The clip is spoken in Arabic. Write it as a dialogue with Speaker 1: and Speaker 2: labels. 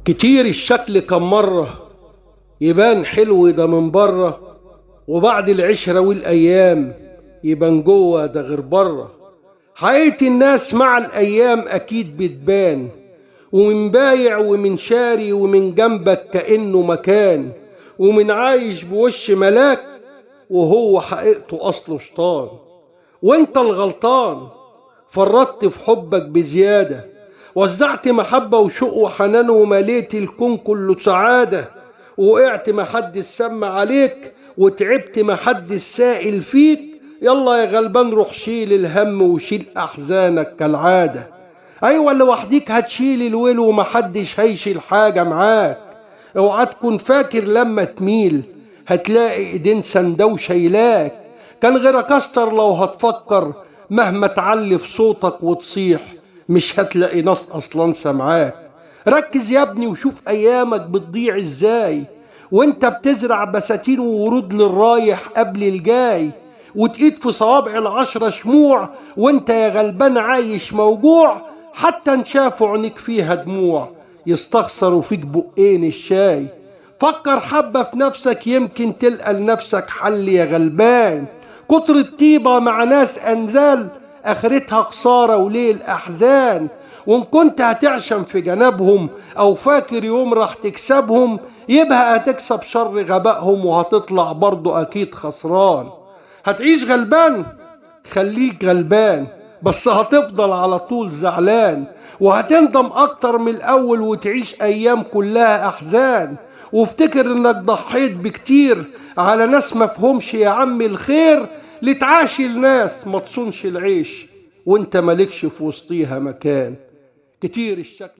Speaker 1: كتير الشكل كم مرة يبان حلو ده من بره، وبعد العشرة والأيام يبان جوه ده غير بره. حقيقة الناس مع الأيام أكيد بتبان، ومن بايع ومن شاري ومن جنبك كأنه مكان، ومن عايش بوش ملاك وهو حقيقته أصله شيطان. وانت الغلطان، فرطت في حبك بزيادة، وزعت محبة وشوق وحنان ومليت الكون كله سعادة. وقعت محدش سمع عليك وتعبت محدش سائل فيك. يلا يا غلبان روح شيل الهم وشيل أحزانك كالعادة. أيوة لوحديك هتشيل الويل ومحدش هيشيل حاجة معاك. اوعى تكون فاكر لما تميل هتلاقي ايدين سندة وشيلاك. كان غيرك أستر لو هتفكر مهما تعلي في صوتك وتصيح مش هتلاقي ناس أصلا سمعاك. ركز يا ابني وشوف أيامك بتضيع ازاي، وانت بتزرع بساتين وورود للرايح قبل الجاي، وتقيد في صوابع العشرة شموع وانت يا غلبان عايش موجوع. حتى انشافوا عينيك فيها دموع يستخسروا فيك بقين الشاي. فكر حبة في نفسك يمكن تلقى لنفسك حل يا غلبان. كتر الطيبة مع ناس أنزال آخرتها خسارة وليل أحزان. وإن كنت هتعشم في جنابهم أو فاكر يوم راح تكسبهم يبقى هتكسب شر غبائهم وهتطلع برضو أكيد خسران. هتعيش غلبان خليك غلبان، بس هتفضل على طول زعلان، وهتندم أكتر من الأول وتعيش أيام كلها أحزان. وافتكر إنك ضحيت بكتير على ناس مفهومش يا عم الخير. لتعاشي الناس ما تصونش العيش وانت مالكش في وسطيها مكان. كتير الشكل